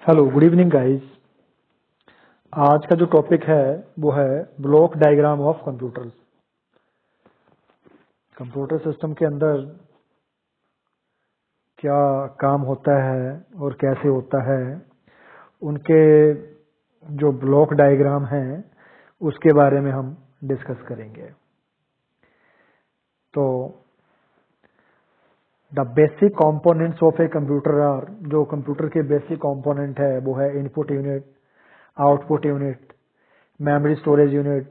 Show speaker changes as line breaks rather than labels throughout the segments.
Hello, good evening guys. आज का जो टॉपिक है वो है block diagram of computer. Computer system के अंदर क्या काम होता है और कैसे होता है, उनके जो ब्लॉक डायग्राम हैं उसके बारे में हम डिस्कस करेंगे। तो the basic components of a computer are, जो कंप्यूटर के बेसिक कंपोनेंट है वो है input unit, output unit, memory storage unit,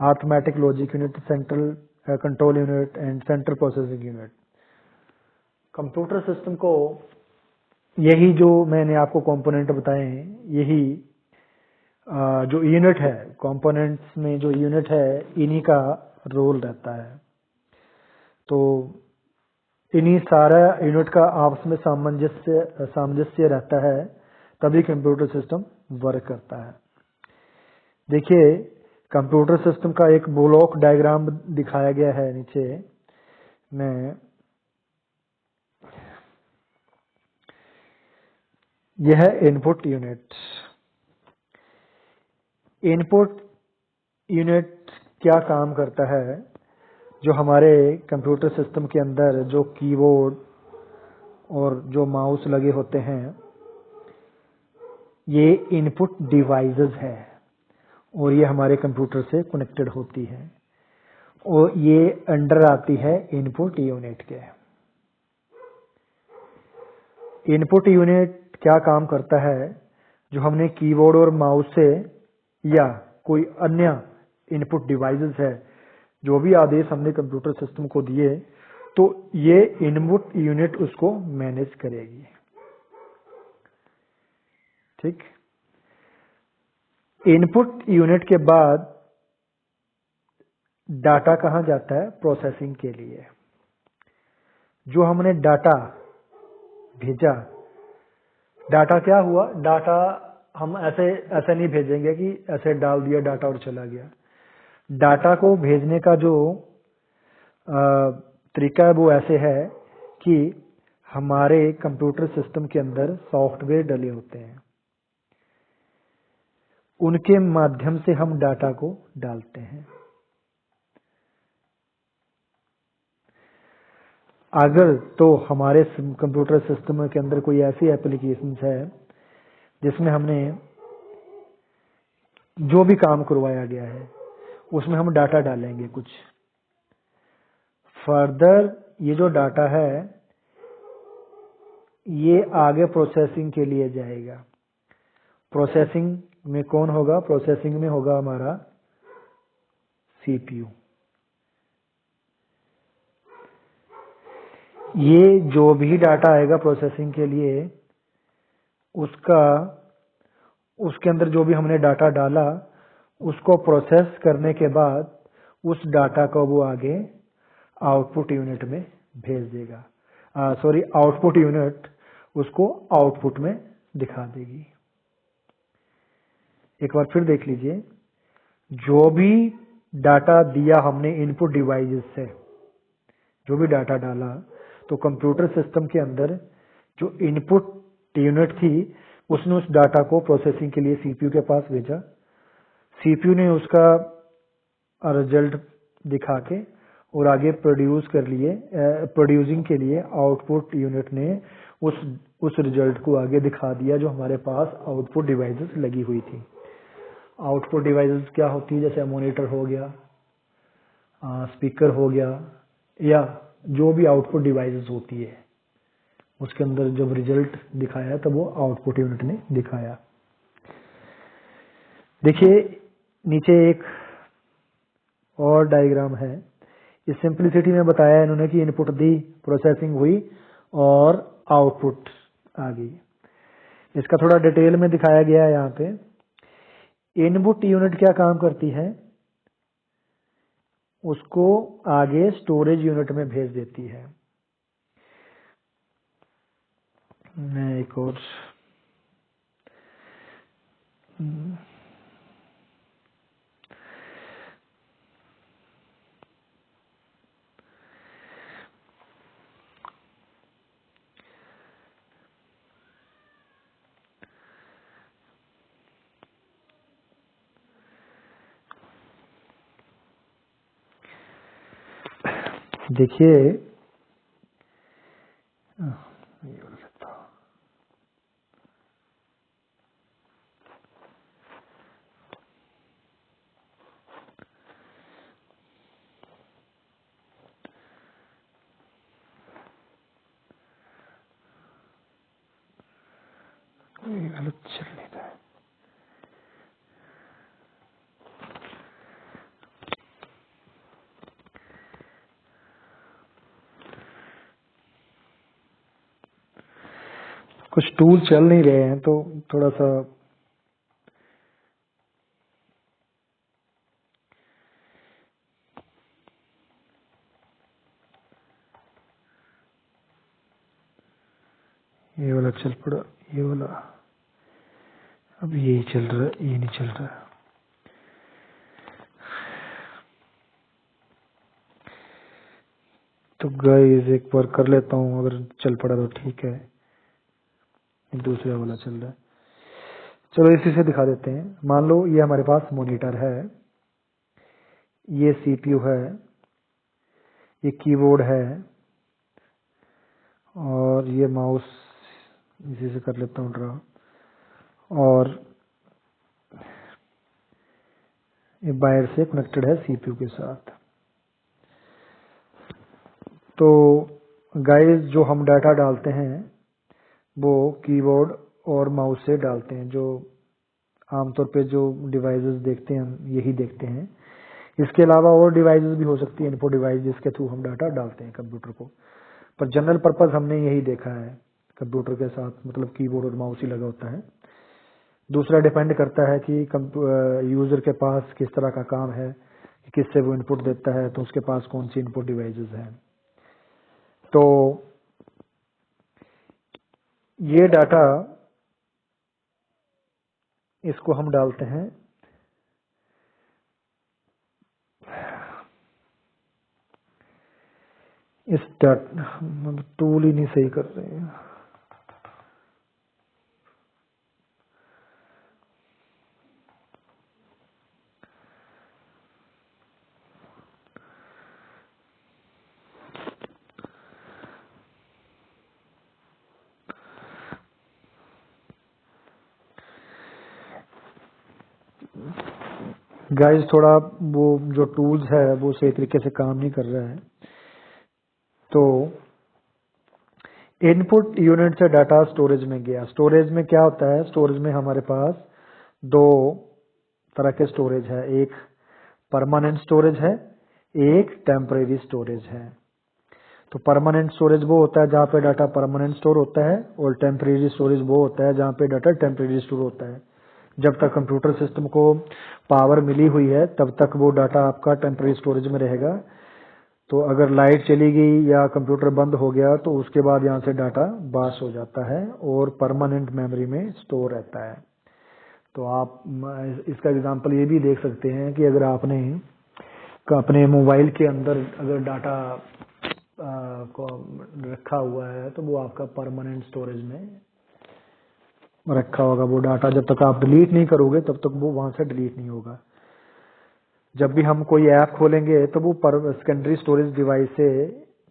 arithmetic logic unit, central control unit and central processing unit। Computer system को यही जो मैंने आपको कंपोनेंट बताए हैं, यही जो यूनिट है, कंपोनेंट्स में जो यूनिट है इन्हीं का रोल रहता है। तो इन्हीं सारा यूनिट का आपस में सामंजस्य रहता है, तभी कंप्यूटर सिस्टम वर्क करता है। देखिए, कंप्यूटर सिस्टम का एक ब्लॉक डायग्राम दिखाया गया है नीचे में। यह है इनपुट यूनिट। इनपुट यूनिट क्या काम करता है? जो हमारे कंप्यूटर सिस्टम के अंदर जो कीबोर्ड और जो माउस लगे होते हैं, ये इनपुट डिवाइसेस है और ये हमारे कंप्यूटर से कनेक्टेड होती है और ये अंडर आती है इनपुट यूनिट के। इनपुट यूनिट क्या काम करता है? जो हमने कीबोर्ड और माउस से या कोई अन्य इनपुट डिवाइसेस है, जो भी आदेश हमने कंप्यूटर सिस्टम को दिए, तो ये इनपुट यूनिट उसको मैनेज करेगी। ठीक। इनपुट यूनिट के बाद डाटा कहां जाता है? प्रोसेसिंग के लिए। जो हमने डाटा भेजा, डाटा क्या हुआ? डाटा हम ऐसे नहीं भेजेंगे कि ऐसे डाल दिया डाटा और चला गया। डाटा को भेजने का जो तरीका है वो ऐसे है कि हमारे कंप्यूटर सिस्टम के अंदर सॉफ्टवेयर डले होते हैं, उनके माध्यम से हम डाटा को डालते हैं। अगर तो हमारे कंप्यूटर सिस्टम के अंदर कोई ऐसी एप्लीकेशन है जिसमें हमने जो भी काम करवाया गया है उसमें हम डाटा डालेंगे कुछ। फर्दर ये जो डाटा है ये आगे प्रोसेसिंग के लिए जाएगा। प्रोसेसिंग में कौन होगा? प्रोसेसिंग में होगा हमारा सीपीयू। ये जो भी डाटा आएगा प्रोसेसिंग के लिए, उसके अंदर जो भी हमने डाटा डाला उसको प्रोसेस करने के बाद उस डाटा को वो आगे आउटपुट यूनिट में भेज देगा। आउटपुट यूनिट उसको आउटपुट में दिखा देगी। एक बार फिर देख लीजिए, जो भी डाटा दिया हमने इनपुट डिवाइसेस से, जो भी डाटा डाला, तो कंप्यूटर सिस्टम के अंदर जो इनपुट यूनिट थी उसने उस डाटा को प्रोसेसिंग के लिए सीपीयू के पास भेजा। सीपीयू ने उसका रिजल्ट दिखा के और आगे प्रोड्यूसिंग के लिए आउटपुट यूनिट ने उस रिजल्ट को आगे दिखा दिया जो हमारे पास आउटपुट डिवाइसेस लगी हुई थी। आउटपुट डिवाइसेस क्या होती है? जैसे मॉनिटर हो गया, स्पीकर हो गया, या जो भी आउटपुट डिवाइसेस होती है, उसके अंदर जब रिजल्ट दिखाया तब वो आउटपुट यूनिट ने दिखाया। देखिए, नीचे एक और डायग्राम है। इस सिंपलिसिटी में बताया इन्होंने कि इनपुट दी, प्रोसेसिंग हुई और आउटपुट आ गई। इसका थोड़ा डिटेल में दिखाया गया है यहाँ पे। इनपुट यूनिट क्या काम करती है? उसको आगे स्टोरेज यूनिट में भेज देती है। मैं एक और देखिए ये वाला लेता हूं। ये वाला चल नहीं रहा है। कुछ टूल चल नहीं रहे हैं तो थोड़ा सा ये वाला चल पड़ा, ये वाला अब यही चल रहा है, ये नहीं चल रहा है। तो गाइस एक बार कर लेता हूँ, अगर चल पड़ा तो ठीक है, दूसरा वाला चल रहा है। चलो इसी से दिखा देते हैं। मान लो ये हमारे पास मॉनिटर है, ये सीपीयू है, ये कीबोर्ड है और ये माउस, इसी से कर लेता हूँ ड्रा, और ये वायर से कनेक्टेड है सीपीयू के साथ। तो गाइस जो हम डाटा डालते हैं वो कीबोर्ड और माउस से डालते हैं, जो आमतौर पे जो डिवाइसेस देखते हैं हम यही देखते हैं। इसके अलावा और डिवाइसेस भी हो सकती है, इनपुट डिवाइस जिसके थ्रू हम डाटा डालते हैं कंप्यूटर को, पर जनरल पर्पस हमने यही देखा है, कंप्यूटर के साथ मतलब कीबोर्ड और माउस ही लगा होता है। दूसरा डिपेंड करता है कि यूजर के पास किस तरह का काम है, कि किससे वो इनपुट देता है, तो उसके पास कौन सी इनपुट डिवाइसेस हैं। तो ये डाटा इसको हम डालते हैं इस मतलब टूल ही नहीं सही कर रहे हैं। गाइस थोड़ा वो जो टूल्स है वो सही तरीके से काम नहीं कर रहा है। तो इनपुट यूनिट से डाटा स्टोरेज में गया। स्टोरेज में क्या होता है, स्टोरेज में हमारे पास दो तरह के स्टोरेज है, एक परमानेंट स्टोरेज है, एक टेम्परेरी स्टोरेज है। तो परमानेंट स्टोरेज वो होता है जहाँ पे डाटा परमानेंट स्टोर होता है, और टेम्परेरी स्टोरेज वो होता है जहाँ पे डाटा टेम्परेरी स्टोर होता है। जब तक कंप्यूटर सिस्टम को पावर मिली हुई है तब तक वो डाटा आपका टेम्परेरी स्टोरेज में रहेगा। तो अगर लाइट चली गई या कंप्यूटर बंद हो गया तो उसके बाद यहाँ से डाटा पास हो जाता है और परमानेंट मेमोरी में स्टोर रहता है। तो आप इसका एग्जांपल ये भी देख सकते हैं कि अगर आपने अपने मोबाइल के अंदर अगर डाटा को रखा हुआ है तो वो आपका परमानेंट स्टोरेज में रखा होगा। वो डाटा जब तक आप डिलीट नहीं करोगे तब तक वो वहां से डिलीट नहीं होगा। जब भी हम कोई ऐप खोलेंगे तो वो सेकेंडरी स्टोरेज डिवाइस से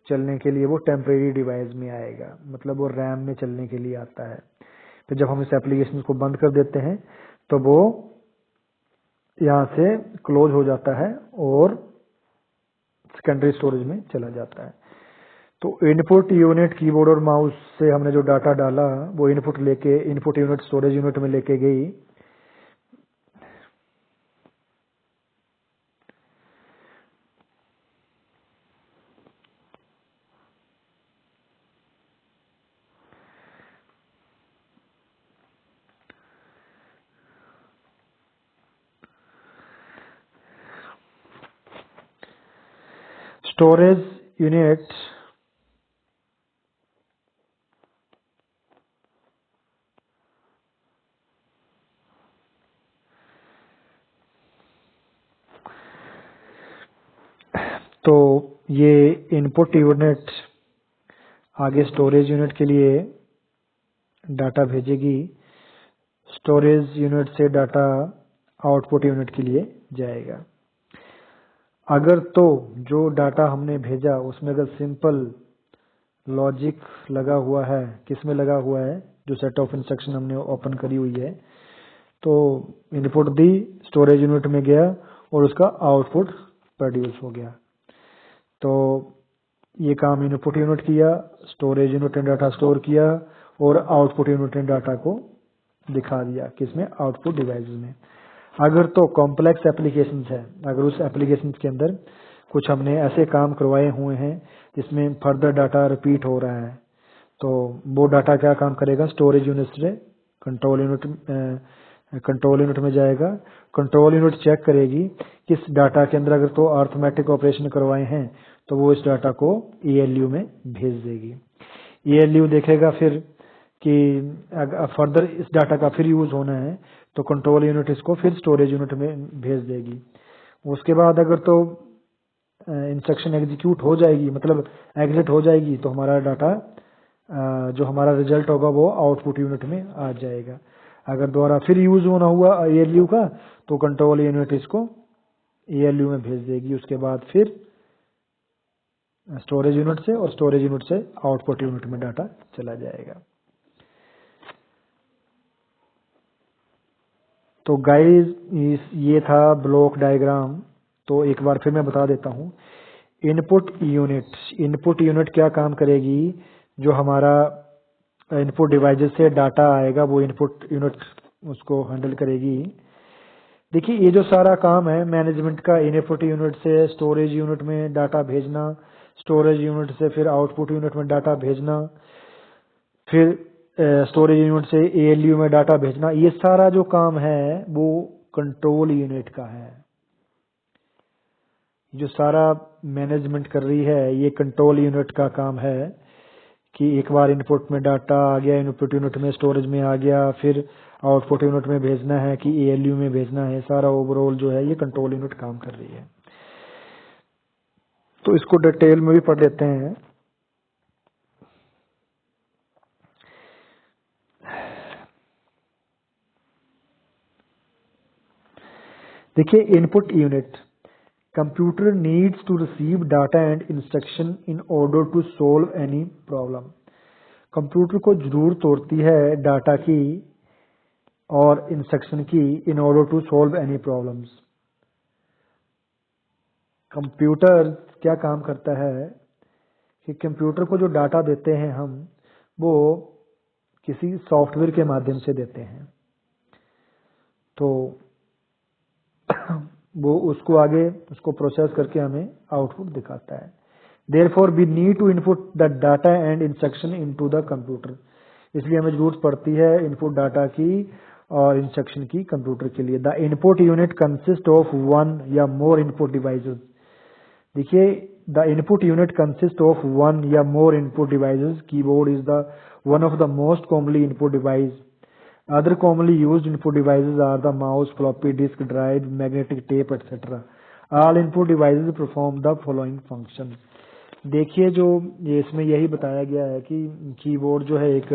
चलने के लिए वो टेम्परेरी डिवाइस में आएगा, मतलब वो रैम में चलने के लिए आता है। तो जब हम इस एप्लीकेशन को बंद कर देते हैं तो वो यहाँ से क्लोज हो जाता है और सेकेंडरी स्टोरेज में चला जाता है। तो इनपुट यूनिट कीबोर्ड और माउस से हमने जो डाटा डाला वो इनपुट यूनिट स्टोरेज यूनिट में लेके गई। स्टोरेज यूनिट तो ये इनपुट यूनिट आगे स्टोरेज यूनिट के लिए डाटा भेजेगी, स्टोरेज यूनिट से डाटा आउटपुट यूनिट के लिए जाएगा। अगर तो जो डाटा हमने भेजा उसमें अगर सिंपल लॉजिक लगा हुआ है, किसमें लगा हुआ है, जो सेट ऑफ इंस्ट्रक्शन हमने ओपन करी हुई है, तो इनपुट दी, स्टोरेज यूनिट में गया और उसका आउटपुट प्रोड्यूस हो गया। तो ये काम इनपुट यूनिट किया, स्टोरेज यूनिट ने डाटा स्टोर किया और आउटपुट यूनिट ने डाटा को दिखा दिया, किसमें, आउटपुट डिवाइस में। अगर तो कॉम्प्लेक्स एप्लीकेशंस है, अगर उस एप्लीकेशन के अंदर कुछ हमने ऐसे काम करवाए हुए हैं जिसमें फर्दर डाटा रिपीट हो रहा है, तो वो डाटा क्या काम करेगा, स्टोरेज यूनिट से कंट्रोल यूनिट में जाएगा। कंट्रोल यूनिट चेक करेगी किस डाटा के अंदर अगर तो अर्थमेटिक ऑपरेशन करवाए हैं तो वो इस डाटा को ELU में भेज देगी। ELU देखेगा फिर कि अगर फर्दर इस डाटा का फिर यूज होना है तो कंट्रोल यूनिट इसको फिर स्टोरेज यूनिट में भेज देगी। उसके बाद अगर तो इंस्ट्रक्शन एग्जीक्यूट हो जाएगी, मतलब एग्जिट हो जाएगी, तो हमारा डाटा जो हमारा रिजल्ट होगा वो आउटपुट यूनिट में आ जाएगा। अगर दोबारा फिर यूज होना हुआ ELU का तो कंट्रोल यूनिट इसको ELU में भेज देगी। उसके बाद फिर स्टोरेज यूनिट से और स्टोरेज यूनिट से आउटपुट यूनिट में डाटा चला जाएगा। तो गाइस ये था ब्लॉक डायग्राम। तो एक बार फिर मैं बता देता हूँ। इनपुट यूनिट क्या काम करेगी, जो हमारा इनपुट डिवाइसेस से डाटा आएगा वो इनपुट यूनिट उसको हैंडल करेगी। देखिए ये जो सारा काम है मैनेजमेंट का, इनपुट यूनिट से स्टोरेज यूनिट में डाटा भेजना, स्टोरेज यूनिट से फिर आउटपुट यूनिट में डाटा भेजना, फिर स्टोरेज यूनिट से ALU में डाटा भेजना, ये सारा जो काम है वो कंट्रोल यूनिट का है। जो सारा मैनेजमेंट कर रही है ये कंट्रोल यूनिट का काम है कि एक बार इनपुट में डाटा आ गया, इनपुट यूनिट में स्टोरेज में आ गया, फिर आउटपुट यूनिट में भेजना है कि ALU में भेजना है, सारा ओवरऑल जो है ये कंट्रोल यूनिट काम कर रही है। तो इसको डिटेल में भी पढ़ लेते हैं। देखिए input unit, computer needs to receive data and instruction in order to solve any problem. Computer को जरूरत होती है डाटा की और इंस्ट्रक्शन की in order to solve any problems. Computer क्या काम करता है कि कंप्यूटर को जो डाटा देते हैं हम वो किसी सॉफ्टवेयर के माध्यम से देते हैं, तो वो उसको आगे उसको प्रोसेस करके हमें आउटपुट दिखाता है। Therefore we need to input the data and instruction into the computer। इसलिए हमें जरूरत पड़ती है इनपुट डाटा की और इंस्ट्रक्शन की कंप्यूटर के लिए। The input unit consist of one या मोर इनपुट डिवाइसेस। देखिए the input unit consist of one या more input devices. Keyboard is the one of the most commonly input device. Other commonly used input devices are the mouse, floppy disk drive, magnetic tape, etc. All input devices perform the following functions। देखिए जो ये इसमें यही बताया गया है कि keyboard जो है एक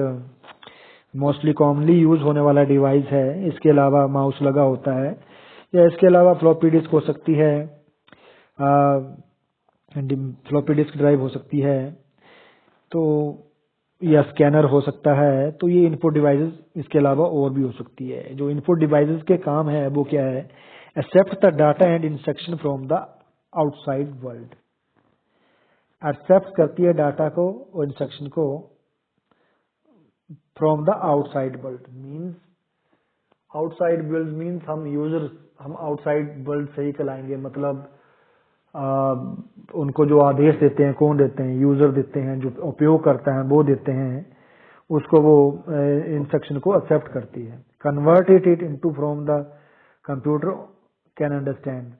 मोस्टली कॉमनली यूज होने वाला डिवाइस है। इसके अलावा माउस लगा होता है या इसके अलावा फ्लॉपी डिस्क हो सकती है, फ्लॉपी डिस्क ड्राइव हो सकती है, तो या स्कैनर हो सकता है। तो ये इनपुट डिवाइसेस इसके अलावा और भी हो सकती है। जो इनपुट डिवाइसेस के काम है वो क्या है, accept the data and instruction from the outside world. Accept करती है डाटा को और इंस्ट्रक्शन को from the outside world. Means outside world means हम यूजर हम आउटसाइड वर्ल्ड से ही चलाएंगे, मतलब उनको जो आदेश देते हैं कौन देते हैं, यूजर देते हैं, जो उपयोग करता है वो देते हैं, उसको वो इंस्ट्रक्शन को एक्सेप्ट करती है। Convert it into from the computer can understand.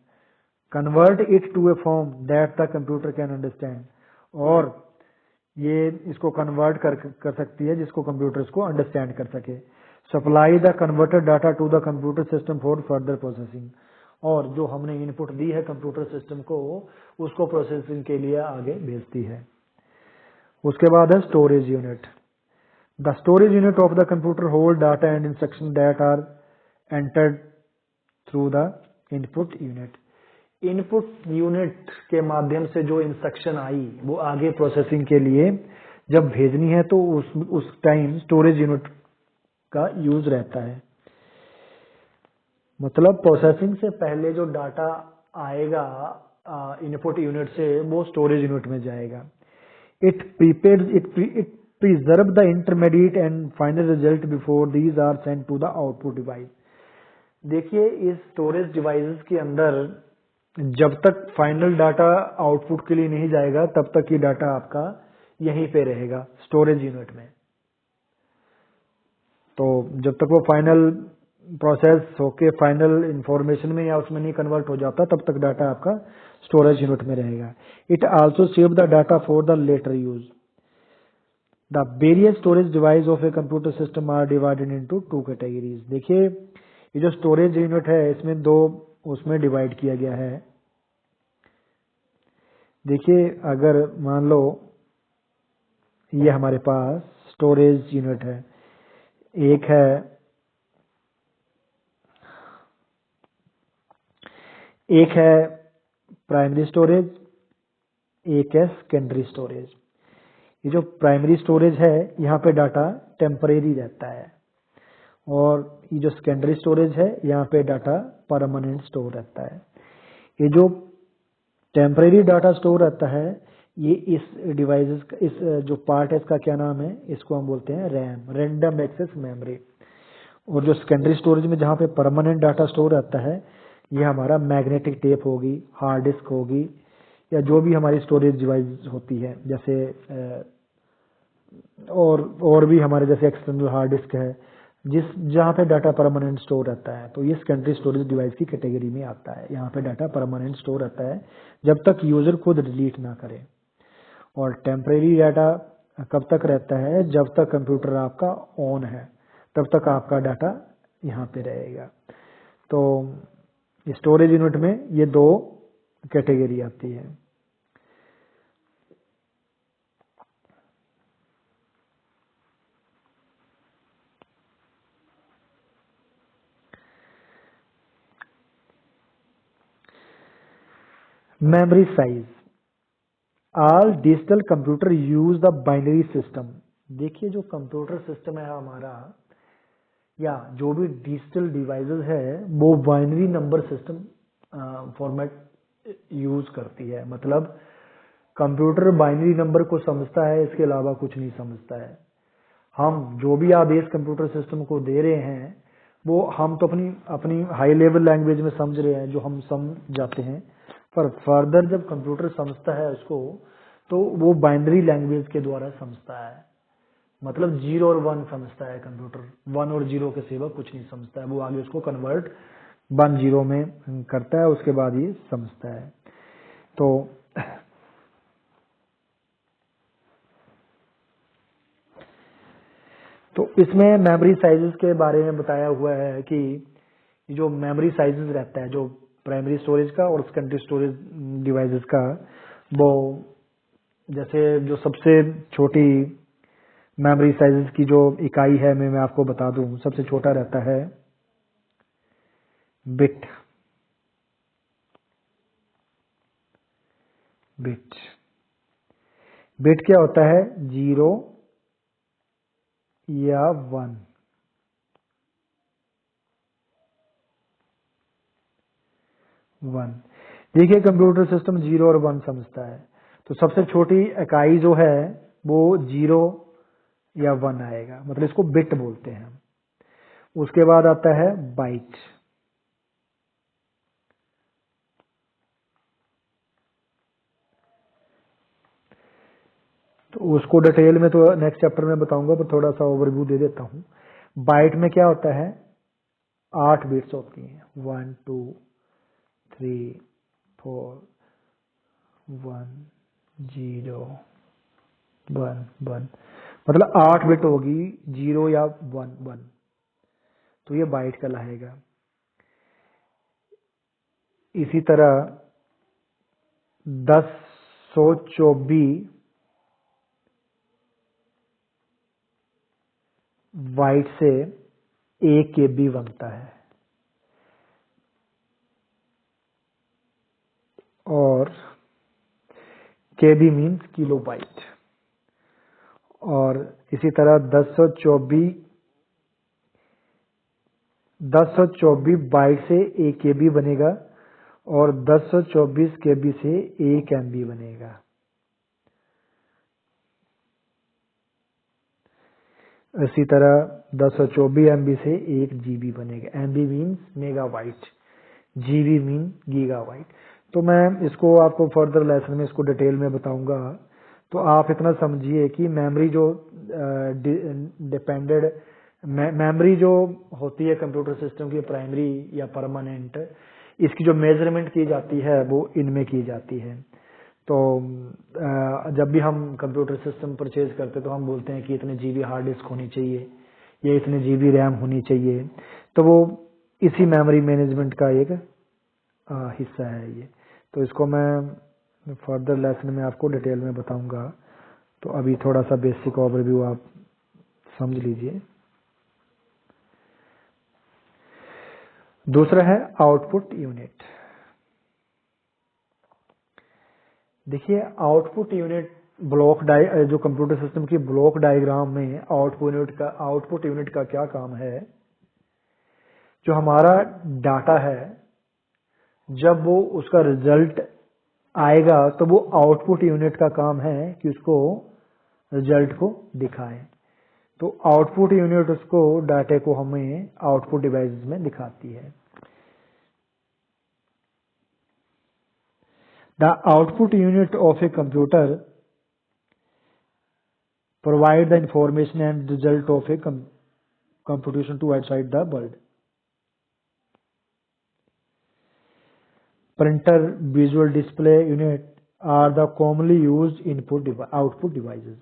Convert it to a form that the computer can understand. और ये इसको कन्वर्ट कर सकती है जिसको कंप्यूटर इसको अंडरस्टैंड कर सके। Supply the converted data to the computer system for further processing. और जो हमने इनपुट दी है कंप्यूटर सिस्टम को उसको प्रोसेसिंग के लिए आगे भेजती है। उसके बाद है storage unit. The storage unit of the computer hold data and instruction that are entered through the input unit. Input unit के माध्यम से जो इंस्ट्रक्शन आई वो आगे प्रोसेसिंग के लिए जब भेजनी है तो उस टाइम स्टोरेज यूनिट का यूज रहता है। मतलब प्रोसेसिंग से पहले जो डाटा आएगा इनपुट यूनिट से वो स्टोरेज यूनिट में जाएगा। It preserve the intermediate and final result before these are sent to the output device. देखिए इस स्टोरेज डिवाइसेस के अंदर जब तक फाइनल डाटा आउटपुट के लिए नहीं जाएगा तब तक ये डाटा आपका यहीं पे रहेगा स्टोरेज यूनिट में। तो जब तक वो फाइनल प्रोसेस होके फाइनल इंफॉर्मेशन में या उसमें नहीं कन्वर्ट हो जाता तब तक डाटा आपका स्टोरेज यूनिट में रहेगा। It also save the data for the later use. The various storage device of a computer system are divided into two categories. देखिए ये जो स्टोरेज यूनिट है इसमें दो उसमें डिवाइड किया गया है। देखिए अगर मान लो ये हमारे पास स्टोरेज यूनिट है, एक है प्राइमरी स्टोरेज, एक है सेकेंडरी स्टोरेज। ये जो प्राइमरी स्टोरेज है यहाँ पे डाटा टेम्परेरी रहता है और ये जो सेकेंडरी स्टोरेज है यहाँ पे डाटा परमानेंट स्टोर रहता है। ये जो टेम्परेरी डाटा स्टोर रहता है ये इस डिवाइसेस का इस जो पार्ट है इसका क्या नाम है, इसको हम बोलते हैं रैम, रैंडम एक्सेस मेमोरी। और जो सेकेंडरी स्टोरेज में जहाँ पे परमानेंट डाटा स्टोर रहता है ये हमारा मैग्नेटिक टेप होगी, हार्ड डिस्क होगी या जो भी हमारी स्टोरेज डिवाइस होती है, जैसे और भी हमारे जैसे एक्सटर्नल हार्ड डिस्क है जहाँ पे डाटा परमानेंट स्टोर रहता है। तो ये सेकेंडरी स्टोरेज डिवाइस की कैटेगरी में आता है। यहाँ पे डाटा परमानेंट स्टोर रहता है जब तक यूजर खुद डिलीट ना करे। और टेम्परेरी डाटा कब तक रहता है, जब तक कंप्यूटर आपका ऑन है तब तक आपका डाटा यहाँ पे रहेगा। तो स्टोरेज यूनिट में ये दो कैटेगरी आती है। Memory size. All digital computer use the binary system. देखिए जो कंप्यूटर सिस्टम है हमारा या जो भी डिजिटल डिवाइसेस है वो binary number system format use करती है। मतलब कंप्यूटर बाइनरी नंबर को समझता है, इसके अलावा कुछ नहीं समझता है। हम जो भी आदेश कंप्यूटर सिस्टम को दे रहे हैं वो हम तो अपनी हाई लेवल लैंग्वेज में समझ रहे हैं जो हम समझ जाते हैं, पर फर्दर जब कंप्यूटर समझता है उसको तो वो बाइनरी लैंग्वेज के द्वारा समझता है। मतलब 0 और 1 समझता है कंप्यूटर, 1 और 0 के सिवा कुछ नहीं समझता है। वो आगे उसको कन्वर्ट 1 0 में करता है, उसके बाद ये समझता है। तो इसमें मेमोरी साइजेस के बारे में बताया हुआ है कि जो मेमोरी साइजेस रहता है जो प्राइमरी स्टोरेज का और सेकेंडरी स्टोरेज डिवाइसेस का, वो जैसे जो सबसे छोटी मेमोरी साइजेस की जो इकाई है मैं आपको बता दूं, सबसे छोटा रहता है बिट। बिट क्या होता है, 0 या 1। देखिए कंप्यूटर सिस्टम 0 और 1 समझता है, तो सबसे छोटी इकाई जो है वो 0 या 1 आएगा, मतलब इसको बिट बोलते हैं। उसके बाद आता है बाइट। तो उसको डिटेल में तो नेक्स्ट चैप्टर में बताऊंगा, पर थोड़ा सा ओवरव्यू दे देता हूं। बाइट में क्या होता है, 8 बिट्स होती हैं, 1 2 3 4 1 0 1 1, मतलब 8 बिट होगी, 0 या 1 1, तो ये बाइट कहलाएगा। इसी तरह 1024 बाइट से 1 KB बनता है। और KB मीन्स किलोबाइट। और इसी तरह 1024 बाइट से 1 KB बनेगा और 1024 KB से 1 MB बनेगा। इसी तरह 1024 MB से 1 GB बनेगा। MB means megabyte, GB mean gigabyte. तो मैं इसको आपको फर्दर लेसन में इसको डिटेल में बताऊंगा। तो आप इतना समझिए कि मेमोरी जो डिपेंडेड मेमोरी जो होती है कंप्यूटर सिस्टम की प्राइमरी या परमानेंट, इसकी जो मेजरमेंट की जाती है वो इनमें की जाती है। तो जब भी हम कंप्यूटर सिस्टम परचेज करते तो हम बोलते हैं कि इतने GB हार्ड डिस्क होनी चाहिए या इतने GB रैम होनी चाहिए। तो वो इसी मेमोरी मैनेजमेंट का एक हिस्सा है ये। तो इसको मैं फर्दर लेसन में आपको डिटेल में बताऊंगा। तो अभी थोड़ा सा बेसिक ओवरव्यू आप समझ लीजिए। दूसरा है आउटपुट यूनिट। देखिए आउटपुट यूनिट जो कंप्यूटर सिस्टम की ब्लॉक डायग्राम में आउटपुट यूनिट का क्या काम है। जो हमारा डाटा है जब वो उसका रिजल्ट आएगा तो वो आउटपुट यूनिट का काम है कि उसको रिजल्ट को दिखाए। तो आउटपुट यूनिट उसको डाटे को हमें आउटपुट डिवाइस में दिखाती है। The output unit of a computer provide the information and result of A computation to outside the world. Printer, visual display unit are the commonly used output devices.